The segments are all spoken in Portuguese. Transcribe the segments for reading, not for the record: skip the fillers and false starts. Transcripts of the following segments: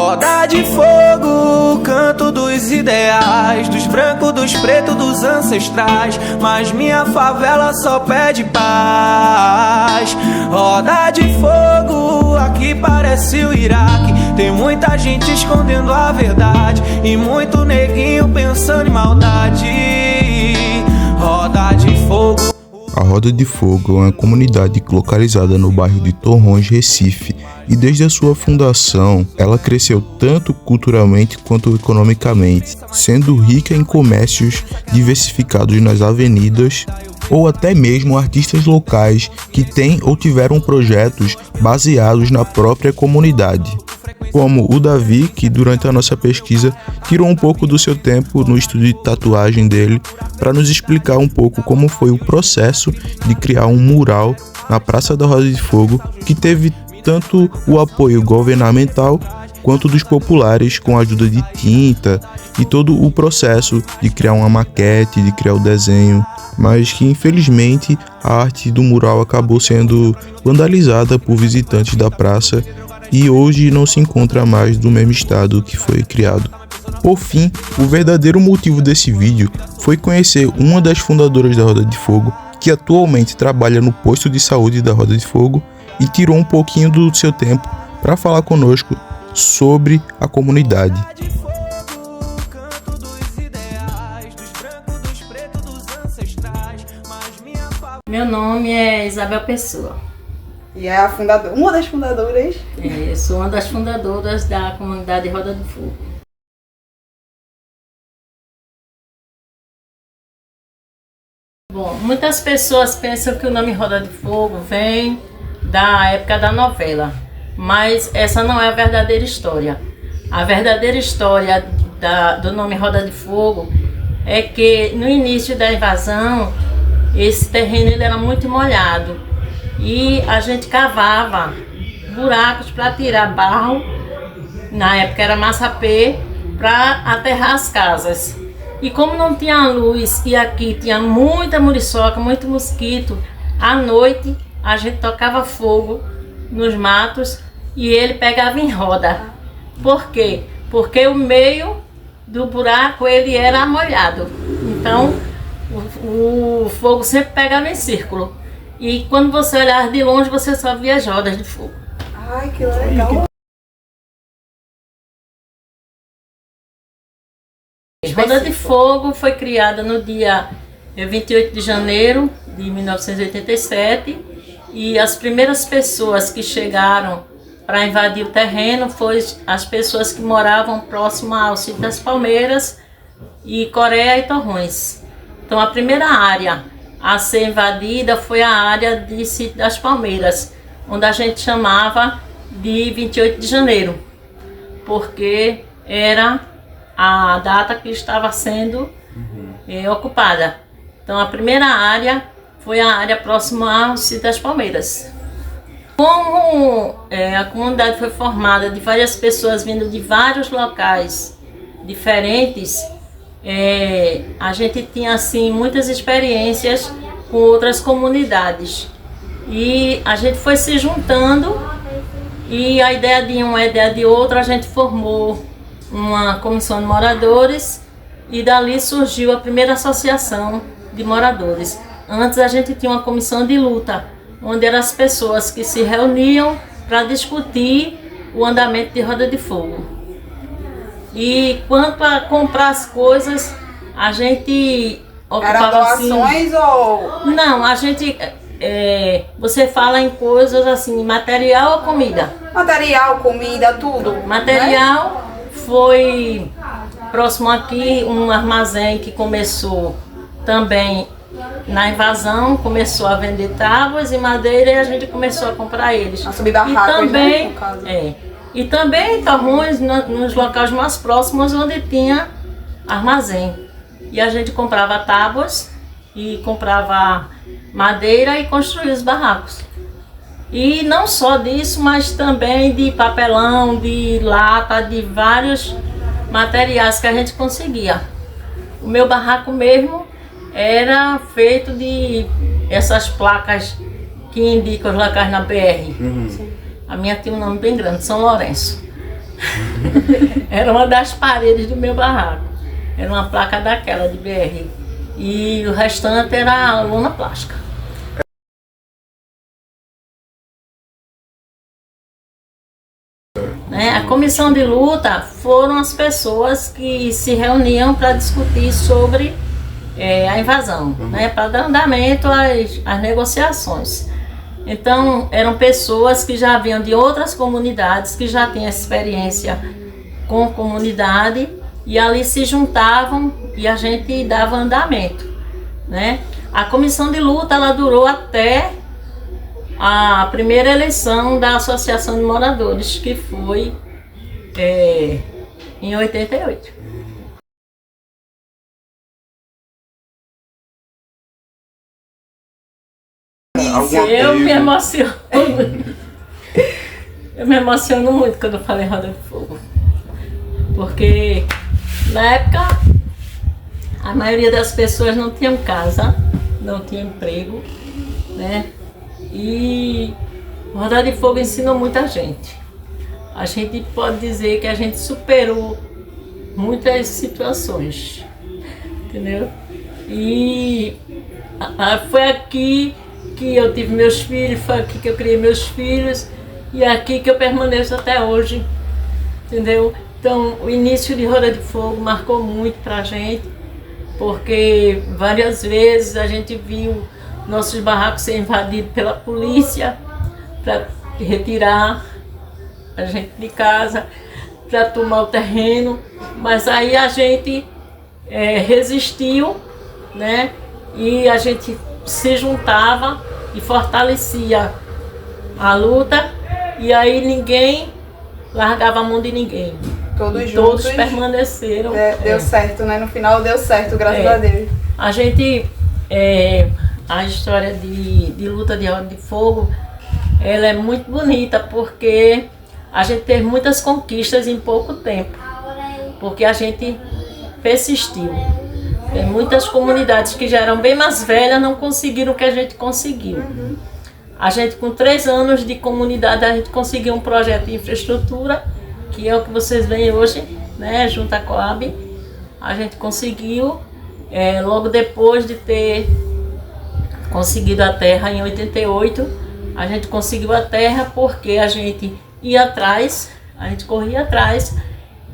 Roda de fogo, canto dos ideais, dos brancos, dos pretos, dos ancestrais. Mas minha favela só pede paz. Roda de fogo, aqui parece o Iraque. Tem muita gente escondendo a verdade e muito neguinho pensando em maldade. Roda de fogo. A Roda de Fogo é uma comunidade localizada no bairro de Torrões, Recife, e desde a sua fundação, ela cresceu tanto culturalmente quanto economicamente, sendo rica em comércios diversificados nas avenidas, ou até mesmo artistas locais que têm ou tiveram projetos baseados na própria comunidade. Como o Davi, que durante a nossa pesquisa tirou um pouco do seu tempo no estúdio de tatuagem dele para nos explicar um pouco como foi o processo de criar um mural na Praça da Roda de Fogo, que teve tanto o apoio governamental quanto dos populares com a ajuda de tinta e todo o processo de criar uma maquete, de criar o desenho, mas que infelizmente a arte do mural acabou sendo vandalizada por visitantes da praça e hoje não se encontra mais do mesmo estado que foi criado. Por fim, o verdadeiro motivo desse vídeo foi conhecer uma das fundadoras da Roda de Fogo, que atualmente trabalha no posto de saúde da Roda de Fogo e tirou um pouquinho do seu tempo para falar conosco sobre a comunidade. Meu nome é Isabel Pessoa. E é a fundadora, uma das fundadoras. Sou uma das fundadoras da comunidade Roda de Fogo. Bom, muitas pessoas pensam que o nome Roda de Fogo vem da época da novela, mas essa não é a verdadeira história. A verdadeira história do nome Roda de Fogo é que no início da invasão, esse terreno ele era muito molhado. E a gente cavava buracos para tirar barro, na época era massapê, para aterrar as casas. E como não tinha luz e aqui tinha muita muriçoca, muito mosquito, à noite a gente tocava fogo nos matos e ele pegava em roda. Por quê? Porque o meio do buraco ele era molhado. Então o fogo sempre pegava em círculo. E quando você olhar de longe, você só via as rodas de fogo. Ai, que legal. Roda de Fogo foi criada no dia 28 de janeiro de 1987 e as primeiras pessoas que chegaram para invadir o terreno foram as pessoas que moravam próximo ao sítio das Palmeiras e Coreia e Torrões. Então a primeira área a ser invadida foi a área de Sítio das Palmeiras, onde a gente chamava de 28 de janeiro, porque era a data que estava sendo ocupada. Então a primeira área foi a área próxima ao Sítio das Palmeiras. Como a comunidade foi formada de várias pessoas vindo de vários locais diferentes, a gente tinha assim muitas experiências com outras comunidades e a gente foi se juntando e a ideia de um, a ideia de outro, a gente formou uma comissão de moradores e dali surgiu a primeira associação de moradores. Antes a gente tinha uma comissão de luta, onde eram as pessoas que se reuniam para discutir o andamento de Roda de Fogo. E quanto a comprar as coisas, a gente ocupava doações ou... Não, a gente... você fala em coisas assim, material ou comida? Material, comida, tudo. Material, né? Foi próximo aqui um armazém que começou também na invasão, começou a vender tábuas e madeira e a gente começou a comprar eles. A subir barracos, e também, né, no caso. E também em Torrões, nos locais mais próximos onde tinha armazém. E a gente comprava tábuas e comprava madeira e construía os barracos. E não só disso, mas também de papelão, de lata, de vários materiais que a gente conseguia. O meu barraco mesmo era feito de essas placas que indicam os locais na BR. A minha tinha um nome bem grande, São Lourenço. Era uma das paredes do meu barraco. Era uma placa daquela de BR. E o restante era lona plástica. Né? A comissão de luta foram as pessoas que se reuniam para discutir sobre a invasão, né? Para dar andamento às negociações. Então, eram pessoas que já vinham de outras comunidades, que já tinham experiência com comunidade, e ali se juntavam e a gente dava andamento, né? A comissão de luta, ela durou até a primeira eleição da Associação de Moradores, que foi em 88. Eu me emociono. Eu me emociono muito quando eu falo em Roda de Fogo. Porque na época a maioria das pessoas não tinham casa, não tinha emprego, né? E Roda de Fogo ensinou muita gente. A gente pode dizer que a gente superou muitas situações, entendeu? E foi aqui que eu tive meus filhos, foi aqui que eu criei meus filhos e é aqui que eu permaneço até hoje, entendeu? Então, o início de Roda de Fogo marcou muito pra gente, porque várias vezes a gente viu nossos barracos ser invadidos pela polícia para retirar a gente de casa, para tomar o terreno, mas aí a gente resistiu, né? E a gente se juntava e fortalecia a luta, e aí ninguém largava a mão de ninguém. Todos e juntos. Todos permaneceram. Deu certo, né? No final deu certo, graças a Deus. A gente, a história de luta de Roda de Fogo, ela é muito bonita, porque a gente teve muitas conquistas em pouco tempo, porque a gente persistiu. Tem muitas comunidades que já eram bem mais velhas, não conseguiram o que a gente conseguiu. A gente, com 3 anos de comunidade, a gente conseguiu um projeto de infraestrutura, que é o que vocês veem hoje, né, junto à Coab. A gente conseguiu, logo depois de ter conseguido a terra em 88, a gente conseguiu a terra porque a gente ia atrás, a gente corria atrás,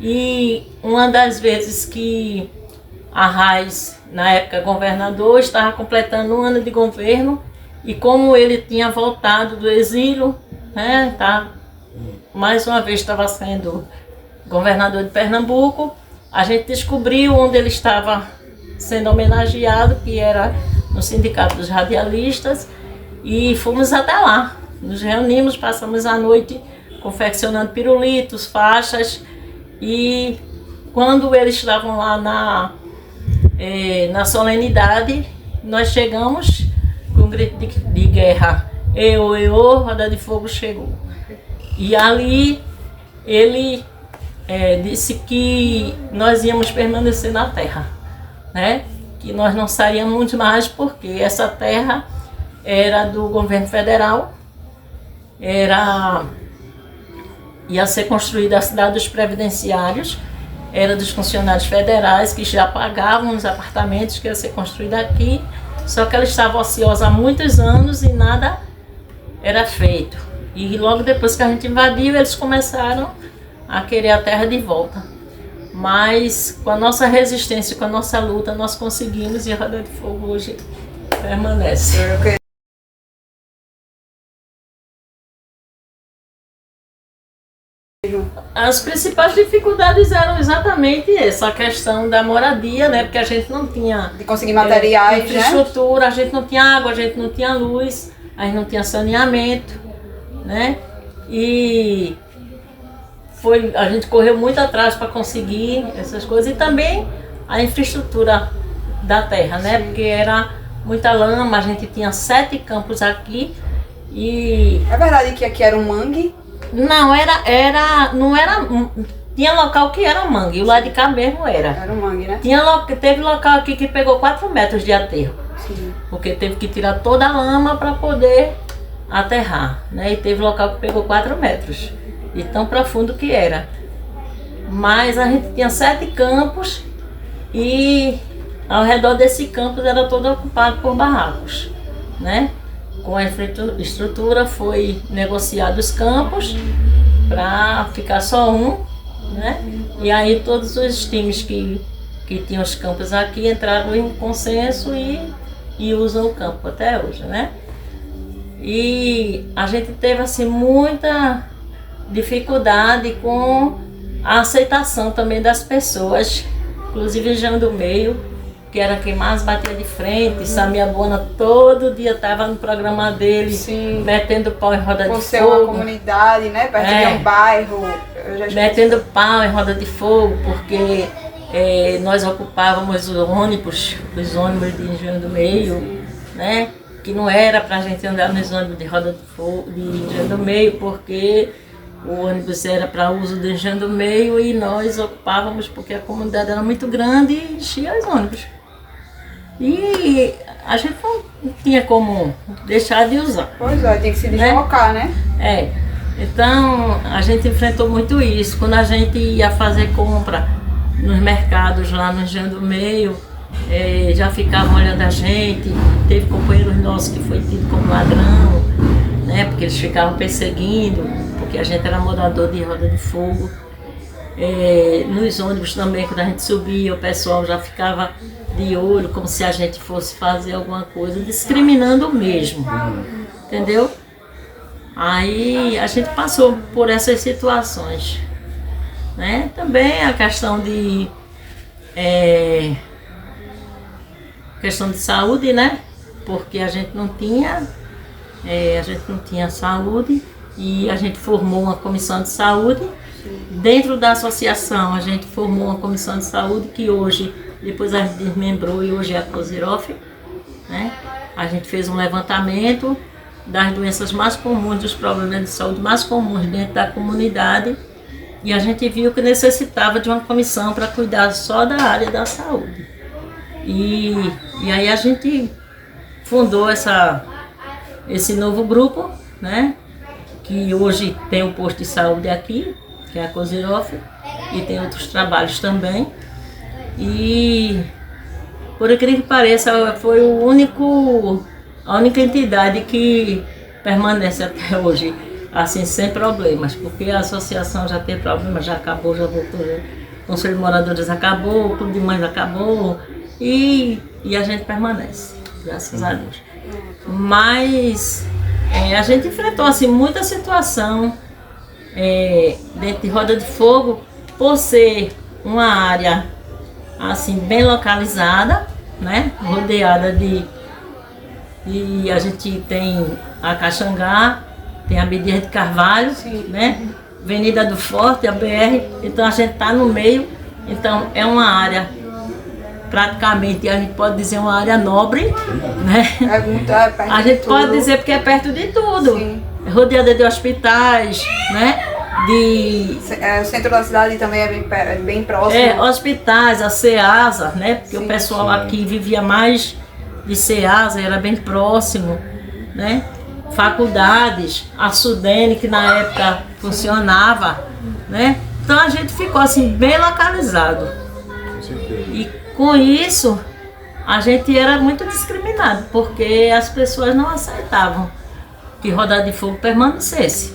e uma das vezes que Arraes, na época governador, estava completando 1 ano de governo, e como ele tinha voltado do exílio, né, mais uma vez estava sendo governador de Pernambuco, a gente descobriu onde ele estava sendo homenageado, que era no Sindicato dos Radialistas, e fomos até lá. Nos reunimos, passamos a noite confeccionando pirulitos, faixas, e quando eles estavam lá na solenidade, nós chegamos com um grito de guerra: eu, Roda de Fogo chegou. E ali ele disse que nós íamos permanecer na terra, né? Que nós não sairíamos mais, porque essa terra era do governo federal, ia ser construída a cidade dos previdenciários, era dos funcionários federais que já pagavam os apartamentos que ia ser construído aqui, só que ela estava ociosa há muitos anos e nada era feito. E logo depois que a gente invadiu, eles começaram a querer a terra de volta. Mas com a nossa resistência, com a nossa luta, nós conseguimos, e a Roda de Fogo hoje permanece. As principais dificuldades eram exatamente essa questão da moradia, né? Porque a gente não tinha de conseguir materiais, infraestrutura, né? A gente não tinha água, a gente não tinha luz, a gente não tinha saneamento, né? E a gente correu muito atrás para conseguir essas coisas, e também a infraestrutura da terra, né? Porque era muita lama, a gente tinha 7 campos aqui e... É verdade que aqui era um mangue? Não, não era, tinha local que era mangue, o lado de cá mesmo era. Era um mangue, né? Teve local aqui que pegou 4 metros de aterro. Sim. Porque teve que tirar toda a lama para poder aterrar, né? E teve local que pegou 4 metros, de tão profundo que era. Mas a gente tinha 7 campos e ao redor desse campus era todo ocupado por barracos, né? Com a estrutura foi negociado os campos para ficar só um, né? E aí todos os times que tinham os campos aqui entraram em consenso e usam o campo até hoje, né? E a gente teve assim muita dificuldade com a aceitação também das pessoas, inclusive Jean do Meio, que era quem mais batia de frente. Samia Bona todo dia estava no programa dele, Sim. metendo pau em roda Por de ser uma fogo. comunidade, né? Perto de um bairro. Eu já Metendo pau em roda de fogo, porque nós ocupávamos os ônibus de Engenho do Meio, né? Que não era para a gente andar nos ônibus de roda de fogo de Engenho do Meio, porque o ônibus era para uso do Engenho do Meio e nós ocupávamos porque a comunidade era muito grande e enchia os ônibus. E a gente não tinha como deixar de usar. Pois é, tem que se deslocar, né? Então a gente enfrentou muito isso. Quando a gente ia fazer compra nos mercados lá no Engenho do Meio, já ficavam olhando a gente. Teve companheiros nossos que foi tido como ladrão, né? Porque eles ficavam perseguindo, porque a gente era morador de roda de fogo. Nos ônibus também, quando a gente subia, o pessoal já ficava de olho, como se a gente fosse fazer alguma coisa, discriminando mesmo, entendeu? Aí a gente passou por essas situações, né? Também a questão de saúde, né? Porque a gente não tinha saúde e a gente formou uma comissão de saúde. Dentro da associação a gente formou uma comissão de saúde que hoje, depois a gente desmembrou e hoje é a COSIROF, né? A gente fez um levantamento das doenças mais comuns, dos problemas de saúde mais comuns dentro da comunidade e a gente viu que necessitava de uma comissão para cuidar só da área da saúde. E aí a gente fundou esse novo grupo, né? Que hoje tem um posto de saúde aqui, que é a COSIROF, e tem outros trabalhos também. E, por incrível que pareça, foi a única entidade que permanece até hoje, assim, sem problemas, porque a associação já tem problemas, já acabou, já voltou, o Conselho de Moradores acabou, o Clube de Mães acabou, e a gente permanece, graças a Deus. Mas a gente enfrentou assim, muita situação dentro de Roda de Fogo, por ser uma área assim, bem localizada, né? Rodeada de a gente tem a Caxangá, tem a Bezerra de Carvalho, né? Avenida do Forte, a BR, então a gente está no meio, então é uma área praticamente, a gente pode dizer uma área nobre, né? A gente pode dizer porque é perto de tudo. Sim. É rodeada de hospitais, né? O centro da cidade também é bem próximo. Hospitais, a CEASA, né? Porque Sim, o pessoal aqui vivia mais de CEASA, era bem próximo, né? Faculdades, a Sudene, que na época funcionava, né? Então a gente ficou assim, bem localizado. E com isso, a gente era muito discriminado, porque as pessoas não aceitavam que Roda de Fogo permanecesse.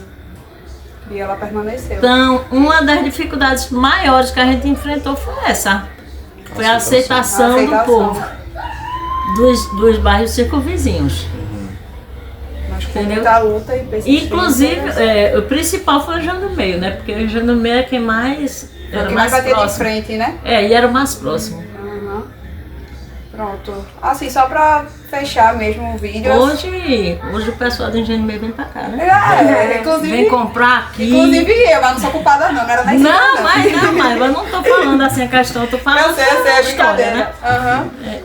E ela permaneceu. Então, uma das dificuldades maiores que a gente enfrentou foi essa. Foi a aceitação do povo, dos bairros circunvizinhos. Mas com entendeu? muita luta e persistência. Inclusive, o principal foi o Jean do Meio, né? Porque o Jean do Meio é quem mais era que mais mais bater de próximo. frente, né? E era o mais próximo. Uhum. Pronto. Assim, só pra fechar mesmo o vídeo. Hoje o pessoal do Engenho do Meio vem pra cá, né? Inclusive. Vem comprar aqui. Inclusive eu, mas não sou culpada não era nem Mas eu não tô falando assim a questão, eu tô falando Eu sei, é a história, brincadeira. né?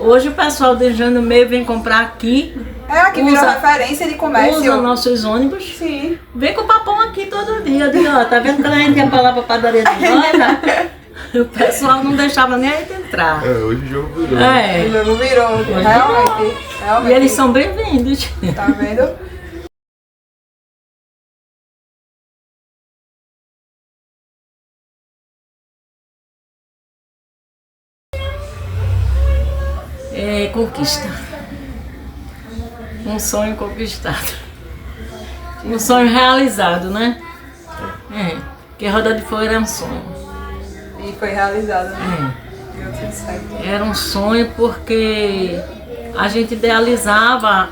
Uhum. Hoje o pessoal do Engenho do Meio vem comprar aqui. Aqui virou referência de comércio. Usa nossos ônibus. Sim. Vem com papão aqui todo dia. Eu digo, ó, tá vendo quando a gente ia pra lá pra padaria de loja? O pessoal não deixava nem a gente entrar. Hoje o jogo virou. O jogo virou. Realmente. E eles são bem-vindos. Tá vendo? conquista. Um sonho conquistado. Um sonho realizado, né? Porque Roda de Fogo era um sonho. E foi realizado, né? Deu tudo certo. Era um sonho porque a gente idealizava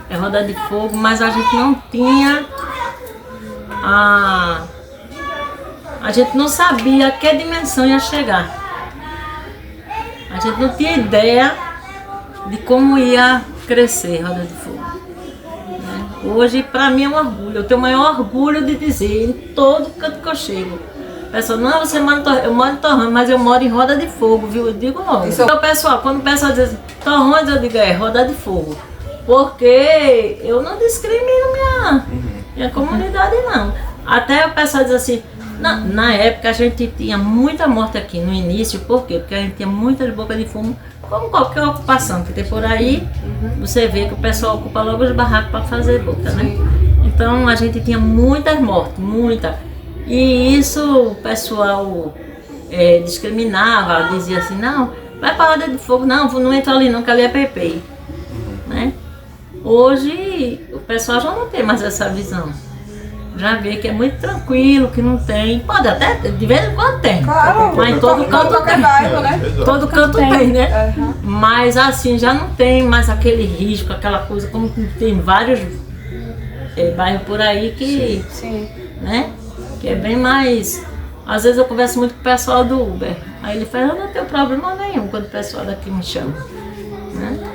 a Roda de Fogo, mas a gente não tinha a gente não sabia a que dimensão ia chegar. A gente não tinha ideia de como ia crescer Roda de Fogo. Né? Hoje, para mim, é um orgulho. Eu tenho o maior orgulho de dizer em todo canto que eu chego. O pessoal, não, você mora em Torrões, eu moro em Torrões, mas eu moro em Roda de Fogo, viu? Eu digo logo. Então, pessoal, quando o pessoal diz assim, Torrões, eu digo, Roda de Fogo. Porque eu não discrimino minha comunidade, não. Até o pessoal diz assim, na época a gente tinha muita morte aqui no início, por quê? Porque a gente tinha muitas bocas de fumo, como qualquer ocupação que tem por aí, você vê que o pessoal ocupa logo os barracos para fazer boca, né? Então a gente tinha muitas mortes, muitas. E isso o pessoal discriminava, dizia assim, não, vai para a Roda de Fogo, não entra ali não, que ali é PP, né? Hoje o pessoal já não tem mais essa visão. Já vê que é muito tranquilo, que não tem. Pode até, de vez em quando tem. Claro, mas em todo canto tem. Bairro, né? Todo canto tem, né? Mas assim, já não tem mais aquele risco, aquela coisa, como tem vários bairros por aí que. Sim. Né? Que é bem mais. Às vezes eu converso muito com o pessoal do Uber. Aí ele fala, eu não tenho problema nenhum quando o pessoal daqui me chama. Né?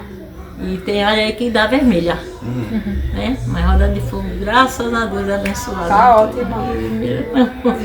E tem área aí que dá vermelha. Né? Mas Roda de Fogo, graças a Deus, é abençoada. Tá ótimo.